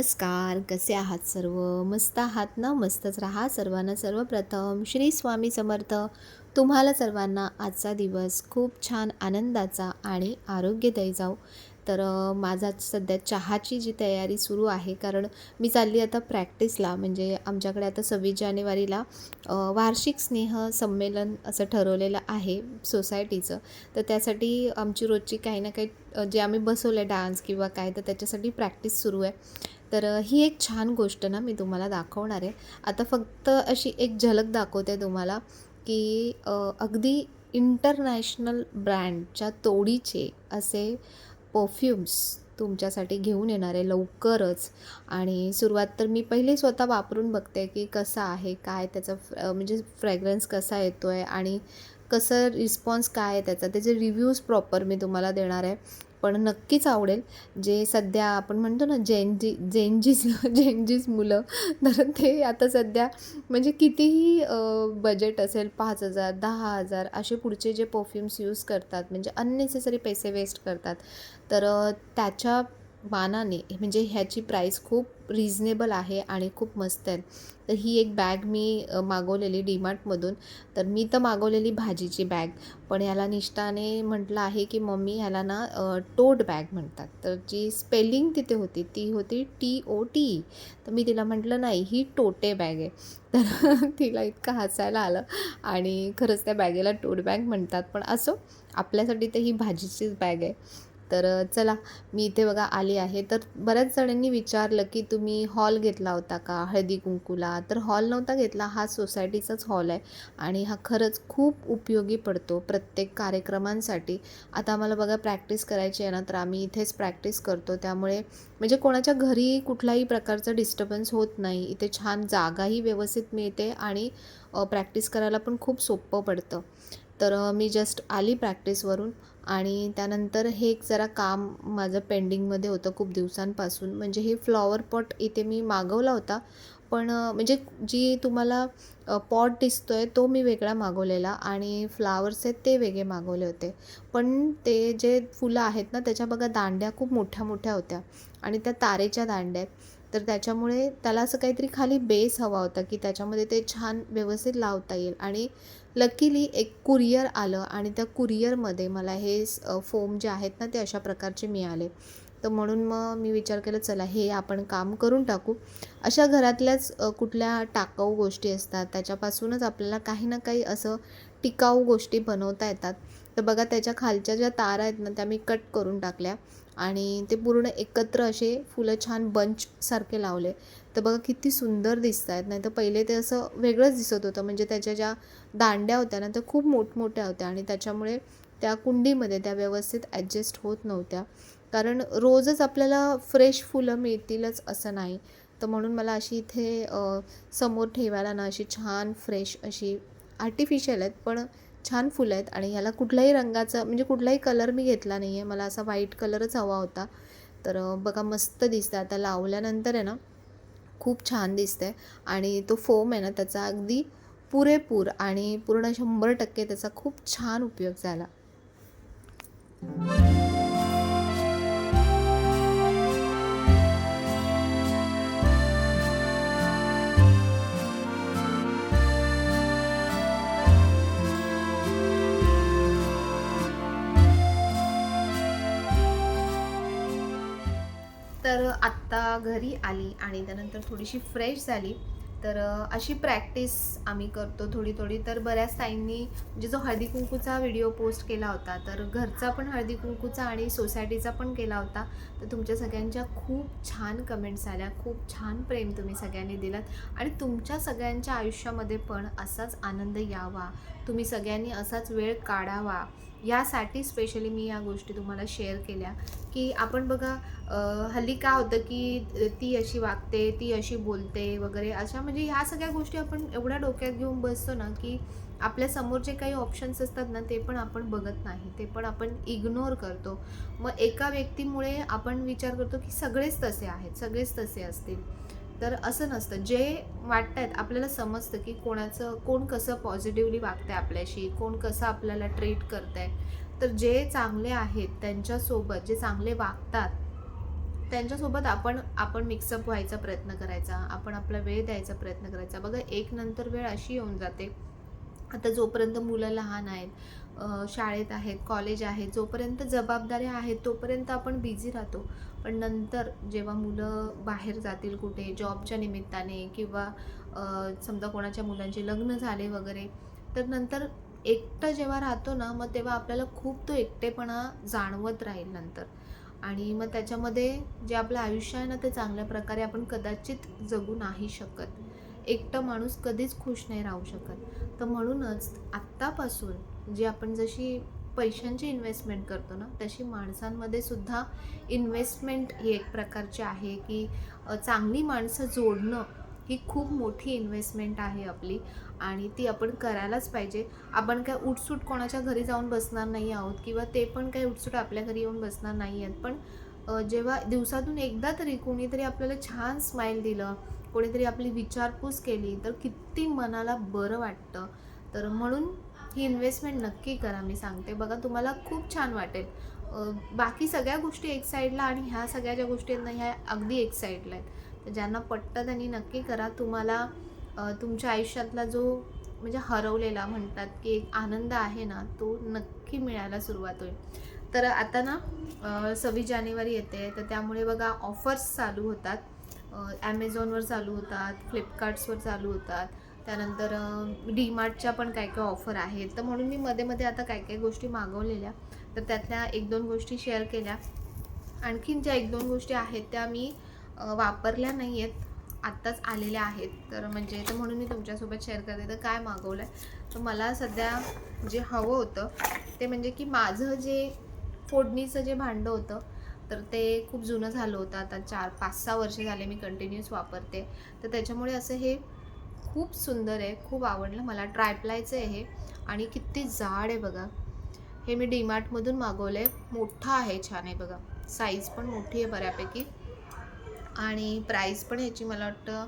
नमस्कार, कसे आहात सर्व? मस्त आहात ना? मस्तच राहा. सर्वांना सर्वप्रथम श्री स्वामी समर्थ. तुम्हाला सर्वांना आजचा दिवस खूप छान आनंदाचा आणि आरोग्यदायी जाऊ. तर माझा सध्या चहाची जी तयारी सुरू आहे, कारण मी चालली आता प्रॅक्टिसला. म्हणजे आमच्याकडे आता 26 जानेवारीला वार्षिक स्नेह संमेलन असं ठरवलेलं आहे सोसायटीचं. तर त्यासाठी आमची रोजची काही ना काही जे आम्ही बसवलं डान्स किंवा काय, तर त्याच्यासाठी प्रॅक्टिस सुरू आहे. तर ही एक छान गोष्ट ना मी तुम्हाला दाखवणार आहे. आता फक्त अशी एक झलक दाखवते तुम्हाला, की अगदी इंटरनॅशनल ब्रँडच्या तोडीचे असे परफ्यूम्स तुमच्यासाठी घेऊन येणार आहे लवकरच. आणि सुरुवात तर मी पहिले स्वतः वापरून बघते, की कसा आहे, काय त्याचा म्हणजे फ्रॅग्रन्स कसा येतो आहे आणि कसं रिस्पॉन्स काय आहे त्याचा, त्याचे रिव्ह्यूज प्रॉपर मी तुम्हाला देणार आहे. पण नक्कीच आवडेल. जे सध्या आपण म्हणतो ना जेनजीज जेनजीज मुलं, तर ते आता सध्या म्हणजे कितीही बजेट असेल 5,000 10,000 असे पुढचे जे परफ्यूम्स यूज करतात, म्हणजे अननेसेसरी पैसे वेस्ट करतात. तर त्याच्या मानाने म्हणजे ह्याची प्राईस खूप रिझनेबल आहे आणि खूप मस्त आहे. तर ही एक बॅग मी मागवलेली डीमार्टमधून. तर मी तर मागवलेली भाजीची बॅग, पण ह्याला निष्ठाने म्हटलं आहे की मम्मी ह्याला ना टोट बॅग म्हणतात. तर जी स्पेलिंग तिथे होती ती होती TOT. तर मी तिला म्हटलं नाही, ही टोटे बॅग आहे. तर तिला इतकं हसायला आलं. आणि खरंच त्या बॅगेला टोट बॅग म्हणतात, पण असो, आपल्यासाठी तर ही भाजीचीच बॅग आहे. तर चला, मी इथे बघा आली आहे. तर बऱ्याच जणांनी विचारलं की तुम्ही हॉल घेतला होता का हळदी कुंकूला? तर हॉल नव्हता घेतला, हा सोसायटीचाच हॉल आहे. आणि हा खरंच खूप उपयोगी पडतो प्रत्येक कार्यक्रमांसाठी. आता आम्हाला बघा प्रॅक्टिस करायची आहे ना, तर आम्ही इथेच प्रॅक्टिस करतो. त्यामुळे म्हणजे कोणाच्या घरी कुठल्याही प्रकारचं डिस्टर्बन्स होत नाही. इथे छान जागाही व्यवस्थित मिळते आणि प्रॅक्टिस करायला पण खूप सोपं पडतं. तर मी जस्ट आली प्रॅक्टिसवरून. आणि त्यानंतर हे एक जरा काम माझं पेंडिंगमध्ये होतं खूप दिवसांपासून. म्हणजे हे फ्लॉवर पॉट इथे मी मागवला होता, पण म्हणजे जी तुम्हाला पॉट दिसतो आहे तो मी वेगळा मागवलेला आणि फ्लावर्स आहेत ते वेगळे मागवले होते. पण ते जे फुलं आहेत ना, त्याच्या बघा दांड्या खूप मोठ्या मोठ्या होत्या आणि त्या तारेच्या दांड्या आहेत. तर त्याच्यामुळे त्याला असं काहीतरी खाली बेस हवा होता, की त्याच्यामध्ये ते छान व्यवस्थित लावता येईल. आणि लकीली एक कुरिअर आलं आणि त्या कुरिअरमध्ये मला हे फोम जे आहेत ना, ते अशा प्रकारचे मिळाले. तर म्हणून मग मी विचार केला, चला हे आपण काम करून टाकू. अशा घरातल्याच कुठल्या टाकाऊ गोष्टी असतात, त्याच्यापासूनच आपल्याला काही ना काही असं टिकाऊ गोष्टी बनवता येतात. तर बघा, त्याच्या खालच्या ज्या तारा आहेत ना, त्या मी कट करून टाकल्या आणि ते पूर्ण एकत्र असे फुलं छान बंचसारखे लावले. तर बघा किती सुंदर दिसत आहेत. नाही तर पहिले ते असं वेगळंच दिसत होतं. म्हणजे त्याच्या ज्या दांड्या होत्या ना, त्या खूप मोठमोठ्या होत्या आणि त्याच्यामुळे त्या कुंडीमध्ये त्या व्यवस्थित ॲडजस्ट होत नव्हत्या. कारण रोजच आपल्याला फ्रेश फुलं मिळतीलच असं नाही. तर म्हणून मला अशी इथे समोर ठेवायला ना, अशी छान फ्रेश अशी आर्टिफिशियल आहेत, पण छान फुलं आहेत. आणि ह्याला कुठल्याही रंगाचा म्हणजे कुठलाही कलर मी घेतला नाही आहे. मला असा व्हाईट कलरच हवा होता. तर बघा मस्त दिसतं. आता लावल्यानंतर आहे ना, खूप छान दिसतंय. आणि तो फोम आहे ना, त्याचा अगदी पुरेपूर आणि पूर्ण 100% त्याचा खूप छान उपयोग झाला. तर आत्ता घरी आली आणि त्यानंतर थोडीशी फ्रेश झाली. तर अशी प्रॅक्टिस आम्ही करतो थोडी-थोडी. तर बऱ्याच ताईंनी म्हणजे जो हळदी-कुंकूचा व्हिडिओ पोस्ट केला होता, तर घरचा पण हळदी-कुंकूचा आणि सोसायटीचा पण केला होता. तर तुमच्या सगळ्यांच्या खूप छान कमेंट्स आल्या, खूप छान प्रेम तुम्ही सगळ्यांनी दिलंत आणि तुमच्या सगळ्यांच्या आयुष्यामध्ये पण असाच आनंद यावा, तुम्ही सगळ्यांनी असाच वेळ काढावा, यासाठी स्पेशली मी या गोष्टी तुम्हाला शेअर केल्या. की आपण बघा, हल्ली काय होतं की ती अशी वागते, ती अशी बोलते वगैरे, अशा म्हणजे ह्या सगळ्या गोष्टी आपण एवढ्या डोक्यात घेऊन बसतो ना, की आपल्या समोर जे काही ऑप्शन्स असतात ना, ते पण आपण बघत नाही, ते पण आपण इग्नोर करतो. मग एका व्यक्तीमुळे आपण विचार करतो की सगळेच तसे आहेत, सगळेच तसे असतील. तर असं नसतं. जे वाटतायत आपल्याला समजतं की कोण कसं पॉझिटिव्हली वागतंय आपल्याशी, कोण कसं आपल्याला ट्रीट करतंय. तर जे चांगले आहेत त्यांच्यासोबत जे चांगले वागतात, त्यांच्यासोबत आपण मिक्सअप व्हायचा प्रयत्न करायचा, आपण आपला वेळ द्यायचा प्रयत्न करायचा. बघा एक नंतर वेळ अशी येऊन जाते, आता जोपर्यंत मुलं लहान आहेत, शाळेत आहेत, कॉलेज आहे, जोपर्यंत जबाबदाऱ्या आहेत तोपर्यंत आपण बिझी राहतो. पण नंतर जेव्हा मुलं बाहेर जातील कुठे जॉबच्या निमित्ताने किंवा समजा कोणाच्या मुलांचे लग्न झाले वगैरे, तर नंतर एकटं जेव्हा राहतो ना, मग तेव्हा आपल्याला खूप तो एकटेपणा जाणवत राहील नंतर. आणि मग त्याच्यामध्ये जे आपलं आयुष्य आहे ना, ते चांगल्या प्रकारे आपण कदाचित जगू नाही शकत. एकटं माणूस कधीच खुश नाही राहू शकत. तर म्हणूनच आत्तापासून जी आपण जशी पैशांची इन्व्हेस्टमेंट करतो ना, तशी माणसांमध्ये सुद्धा इन्व्हेस्टमेंट ही एक प्रकारची आहे, की चांगली माणसं जोडणं ही खूप मोठी इन्व्हेस्टमेंट आहे आपली आणि ती आपण करायलाच पाहिजे. आपण काय उठसूट कोणाच्या घरी जाऊन बसणार नाही आहोत किंवा ते पण काही उठसूट आपल्या घरी येऊन बसणार नाही आहेत. पण जेव्हा दिवसातून एकदा तरी कोणीतरी आपल्याला छान स्माईल दिलं, कोणीतरी आपली विचारपूस केली, तर किती मनाला बरं वाटतं. तर म्हणून ही इन्व्हेस्टमेंट नक्की करा. मी सांगते बघा, तुम्हाला खूप छान वाटेल. बाकी सगळ्या गोष्टी एक साईडला आणि ह्या सगळ्या ज्या गोष्टी आहेत ना, ह्या अगदी एक साईडला आहेत. तर ज्यांना पटतं त्यांनी नक्की करा. तुम्हाला तुमच्या आयुष्यातला जो म्हणजे हरवलेला म्हणतात की एक आनंद आहे ना, तो नक्की मिळायला सुरुवात होईल. तर आता ना 26 जानेवारी येते, तर त्यामुळे बघा ऑफर्स चालू होतात. ॲमेझॉनवर चालू होतात, फ्लिपकार्ट्सवर चालू होतात, त्यानंतर डीमार्टच्या पण काय काय ऑफर आहेत. तर म्हणून मी मध्ये आता काय काय गोष्टी मागवलेल्या, तर त्यातल्या 1-2 गोष्टी शेअर केल्या. आणखीन ज्या 1-2 गोष्टी आहेत त्या मी वापरल्या नाही आहेत, आत्ताच आलेल्या आहेत. तर म्हणजे तर म्हणून मी तुमच्यासोबत शेअर करते. तर काय मागवलं आहे, तर मला सध्या जे हवं होतं ते म्हणजे की माझं जे फोडणीचं जे भांडं होतं, तर ते खूप जुनं झालं होतं. आता 4-5-6 वर्ष झाले मी कंटिन्यूअस वापरते. तर त्याच्यामुळे असं हे खूप सुंदर आहे, खूप आवडलं मला. ट्रायप्लायचं आहे हे आणि किती जाड आहे बघा. हे मी डीमार्टमधून मागवलं आहे. मोठं आहे, छान आहे बघा. साईज पण मोठी आहे बऱ्यापैकी आणि प्राईस पण ह्याची मला वाटतं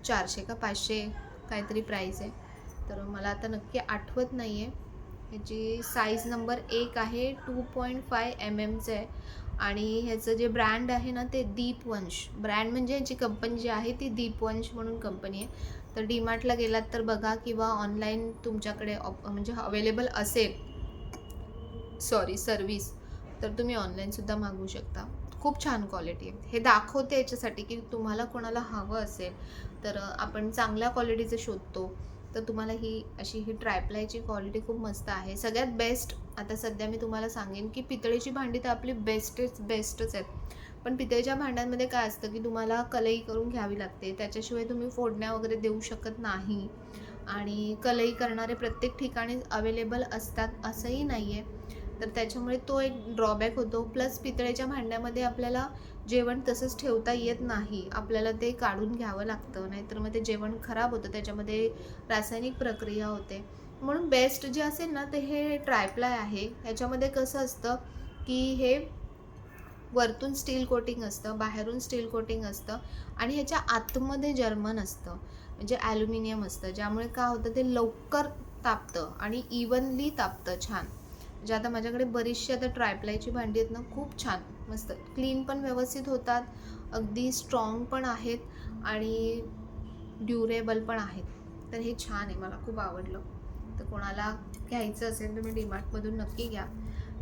400 का 500 काहीतरी प्राईस आहे. तर मला आता नक्की आठवत नाही आहे. ह्याची साईज नंबर 1 आहे, 2.5 mmचं आहे आणि ह्याचं जे ब्रँड आहे ना, ते दीपवंश ब्रँड, म्हणजे ह्याची कंपनी जी आहे ती दीपवंश म्हणून कंपनी आहे. तर डीमार्टला गेलात तर बघा किंवा ऑनलाईन तुमच्याकडे म्हणजे अवेलेबल असेल सर्विस, तर तुम्ही ऑनलाईनसुद्धा मागवू शकता. खूप छान क्वालिटी आहे. हे दाखवते याच्यासाठी की तुम्हाला कोणाला हवं असेल तर आपण चांगल्या क्वालिटीचं शोधतो, तर तुम्हाला ही ट्रायप्लायची क्वालिटी खूप मस्त आहे. सगळ्यात बेस्ट आता सध्या मी तुम्हाला सांगेन की पितळेची भांडी तर आपली बेस्टच आहेत. पण पितळेच्या भांड्यांमध्ये काय असतं की तुम्हाला कलई करून घ्यावी लागते, त्याच्याशिवाय तुम्ही फोडण्या वगैरे देऊ शकत नाही आणि कलई करणारे प्रत्येक ठिकाणी अवेलेबल असतात असंही नाही आहे. तर त्याच्यामुळे तो एक ड्रॉबॅक होतो. प्लस पितळेच्या भांड्यामध्ये आपल्याला जेवण तसंच ठेवता येत नाही, आपल्याला ते काढून घ्यावं लागतं, नाहीतर मग ते जेवण खराब होतं, त्याच्यामध्ये रासायनिक प्रक्रिया होते. म्हणून बेस्ट जे असेल ना, ते हे ट्रायप्लाय आहे. ह्याच्यामध्ये कसं असतं की हे वरतून स्टील कोटिंग असतं, बाहेरून स्टील कोटिंग असतं आणि ह्याच्या आतमध्ये जर्मन असतं, म्हणजे ॲल्युमिनियम असतं, ज्यामुळे काय होतं ते लवकर तापतं आणि इव्हनली तापतं छान. म्हणजे आता माझ्याकडे बरीचशी आता ट्रायप्लायची भांडी आहेत ना, खूप छान मस्त क्लीन पण व्यवस्थित होतात, अगदी स्ट्रॉंग पण आहेत आणि ड्युरेबल पण आहेत. तर हे छान आहे, मला खूप आवडलं. तर कोणाला घ्यायचं असेल तुम्ही डीमार्टमधून नक्की घ्या.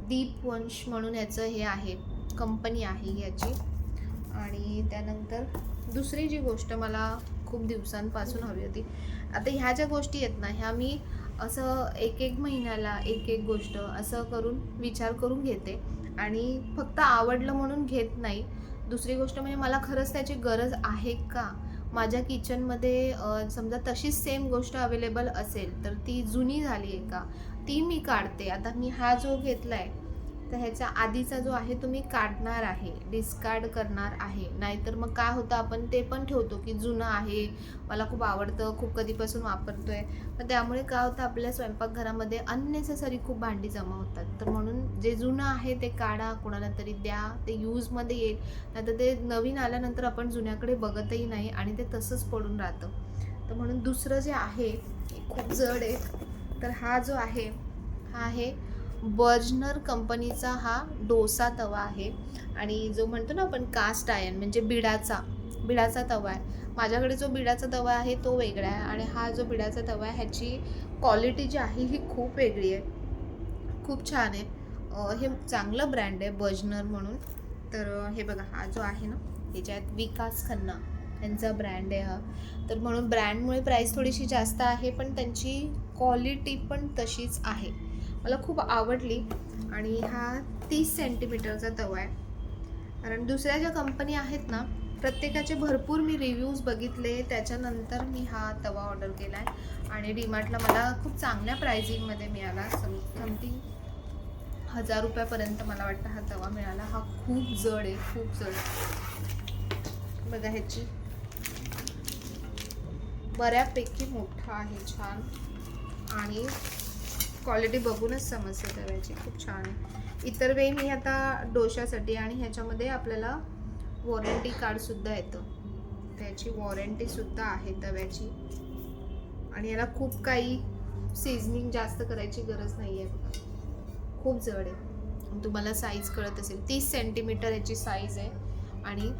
दीपवंश म्हणून याचं हे आहे, कंपनी आहे याची. आणि त्यानंतर दुसरी जी गोष्ट मला खूप दिवसांपासून हवी होती, आता ह्या ज्या गोष्टी आहेत ना, ह्या मी असं एक महिन्याला एक गोष्ट असं करून विचार करून घेते आणि फक्त आवडलं म्हणून घेत नाही. दुसरी गोष्ट म्हणजे मला खरंच त्याची गरज आहे का? माझ्या किचनमध्ये समजा तशीच सेम गोष्ट अवेलेबल असेल तर ती जुनी झाली आहे का? ती मी काढते. आता मी हा जो घेतला आहे, तर ह्याच्या आधीचा जो आहे तो मी काढणार आहे, डिस्कार्ड करणार आहे. नाहीतर मग काय होतं, आपण ते पण ठेवतो की जुनं आहे, मला खूप आवडतं, खूप कधीपासून वापरतोय. तर त्यामुळे काय होतं, आपल्या स्वयंपाकघरामध्ये अननेसेसरी खूप भांडी जमा होतात. तर म्हणून जे जुनं आहे ते काढा, कोणाला तरी द्या, ते यूजमध्ये येईल. नाहीतर ते नवीन आल्यानंतर आपण जुन्याकडे बघतही नाही आणि ते तसंच पडून राहतं. तर म्हणून दुसरं जे आहे खूप जड आहे. तर हा जो आहे, हा आहे बर्जनर कंपनीचा हा डोसा तवा आहे आणि जो म्हणतो ना आपण कास्ट आयर्न म्हणजे बिडाचा तवा आहे. माझ्याकडे जो बिडाचा तवा आहे तो वेगळा आहे आणि हा जो बिडाचा तवा आहे ह्याची क्वालिटी जी आहे ही खूप वेगळी आहे, खूप छान आहे. हे चांगलं ब्रँड आहे बर्जनर म्हणून. तर हे बघा हा जो आहे ना ह्याच्यात विकास खन्ना यांचा ब्रँड आहे हा. तर म्हणून ब्रँडमुळे प्राईस थोडीशी जास्त आहे पण त्यांची क्वालिटी पण तशीच आहे. मला खूप आवडली आणि हा 30 सेंटीमीटरचा तवा आहे. कारण दुसऱ्या ज्या कंपनी आहेत ना प्रत्येकाचे भरपूर मी रिव्ह्यूज बघितले, त्याच्यानंतर मी हा तवा ऑर्डर केला आहे आणि डीमार्टला मला खूप चांगल्या प्राइसिंगमध्ये मिळाला. समथिंग 1000 रुपयापर्यंत मला वाटतं हा तवा मिळाला. हा खूप जड आहे, खूप जड. बघा ह्याची बऱ्यापैकी मोठा आहे, छान. आणि क्वालिटी बघूनच समजते तव्याची, खूप छान आहे. इतर वेळी मी आता डोशासाठी आणि ह्याच्यामध्ये आपल्याला वॉरंटी कार्डसुद्धा येतं, त्याची वॉरंटीसुद्धा आहे तव्याची. आणि याला खूप काही सीझनिंग जास्त करायची गरज नाही आहे. बघा खूप जड आहे. तुम्हाला साईज कळत असेल, 30 सेंटीमीटर याची साईज आहे आणि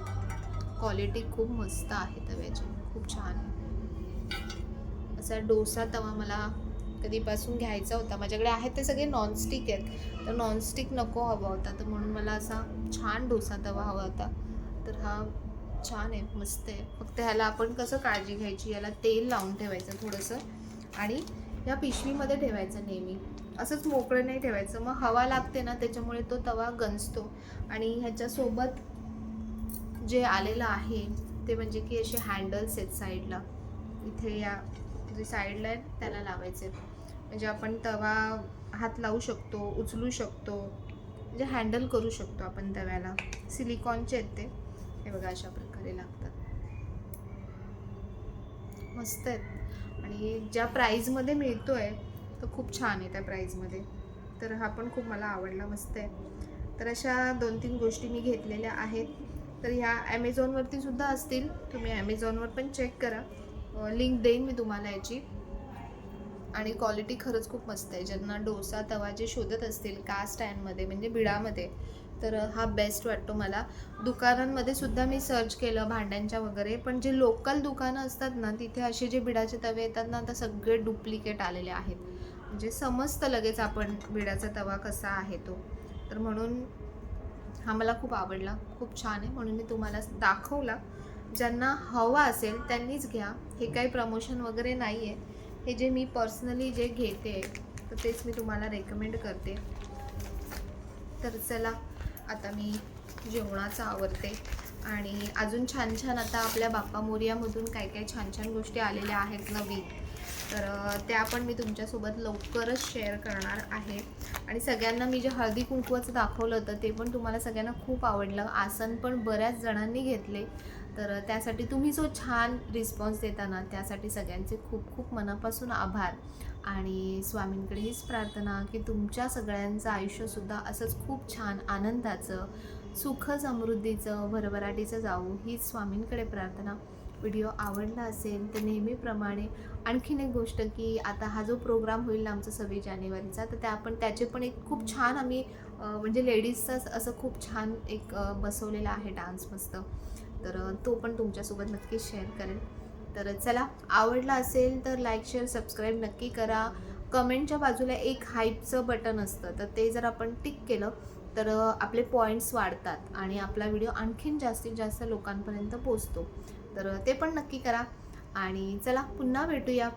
क्वालिटी खूप मस्त आहे तव्याची, खूप छान आहे. असा डोसा तवा मला कधीपासून घ्यायचा होता. माझ्याकडे आहेत ते सगळे नॉनस्टिक आहेत, तर नॉनस्टिक नको हवा होता, तर म्हणून मला असा छान डोसा तवा हवा होता. तर हा छान आहे, मस्त आहे. फक्त ह्याला आपण कसं काळजी घ्यायची, याला तेल लावून ठेवायचं थोडंसं आणि या पिशवीमध्ये ठेवायचं नेहमी, असंच मोकळं नाही ठेवायचं. मग हवा लागते ना त्याच्यामुळे तो तवा गंजतो. आणि ह्याच्यासोबत जे आलेलं आहे ते म्हणजे की असे हँडल्स आहेत साईडला, इथे या जे साईडला आहेत त्याला लावायचे, म्हणजे आपण तवा हात लावू शकतो, उचलू शकतो, म्हणजे हँडल करू शकतो आपण तव्याला. सिलिकॉनचे आहेत ते. हे बघा अशा प्रकारे लागतात, मस्त आहेत. आणि ज्या प्राईजमध्ये मिळतो आहे तो खूप छान आहे त्या प्राईजमध्ये, तर हा पण खूप मला आवडला, मस्त आहे. तर अशा 2-3 गोष्टी मी घेतलेल्या आहेत. तर ह्या ॲमेझॉनवरती सुद्धा असतील, तुम्ही ॲमेझॉनवर पण चेक करा, लिंक देईन मी तुम्हाला याची. आणि क्वालिटी खरंच खूप मस्त आहे. ज्यांना डोसा तवा जे शोधत असतील कास्ट आयर्नमध्ये म्हणजे बिडामध्ये, तर हा बेस्ट वाटतो मला. दुकानांमध्ये सुद्धा मी सर्च केलं भांड्यांच्या वगैरे, पण जे लोकल दुकानं असतात ना तिथे असे जे बिडाचे तवे येतात ना आता सगळे डुप्लिकेट आलेले आहेत, म्हणजे समजतं लगेच आपण बिडाचा तवा कसा आहे तो. तर म्हणून हा मला खूप आवडला, खूप छान आहे, म्हणून मी तुम्हाला दाखवला. ज्यांना हवा असेल त्यांनीच घ्या, हे काही प्रमोशन वगैरे नाही आहे. हे जे मी पर्सनली जे घेते तर तेच मी तुम्हाला रेकमेंड करते. तर चला आता मी जेवणाचं आवरते आणि अजून छान छान आता आपल्या बाप्पा मोरयामधून काय काय छान छान गोष्टी आलेल्या आहेत नवीन, तर त्या पण मी तुमच्यासोबत लवकरच शेअर करणार आहे. आणि सगळ्यांना मी जे हळदी कुंकवाचं दाखवलं होतं ते पण तुम्हाला सगळ्यांना खूप आवडलं. आसन पण बऱ्याच जणांनी घेतले, तर त्यासाठी तुम्ही जो छान रिस्पॉन्स देता ना त्यासाठी सगळ्यांचे खूप खूप मनापासून आभार. आणि स्वामींकडे हीच प्रार्थना की तुमच्या सगळ्यांचं आयुष्यसुद्धा असंच खूप छान आनंदाचं, सुख समृद्धीचं, भरभराटीचं जाऊ, हीच स्वामींकडे प्रार्थना. व्हिडिओ आवडला असेल तर नेहमीप्रमाणे आणखीन एक गोष्ट की आता हा जो प्रोग्राम होईल ना आमचा 26 जानेवारीचा, तर त्याचे पण एक खूप छान आम्ही म्हणजे लेडीजचाच असं खूप छान एक बसवलेला आहे डान्स मस्त, तर तो पण तुमच्यासोबत नक्कीच शेअर करेन. तर चला, आवडला असेल तर लाईक शेअर सबस्क्राईब नक्की करा. कमेंटच्या बाजूला एक हाईपचं बटन असतं, तर ते जर आपण टिक केलं तर आपले पॉईंट्स वाढतात आणि आपला व्हिडिओ आणखीन जास्तीत जास्त लोकांपर्यंत पोचतो, तर ते पण नक्की करा. आणि चला पुन्हा भेटूया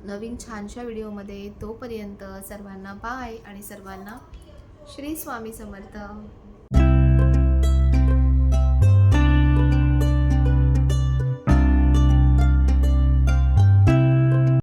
नवीन छानशा व्हिडिओमध्ये. तोपर्यंत सर्वांना बाय आणि सर्वांना श्री स्वामी समर्थ.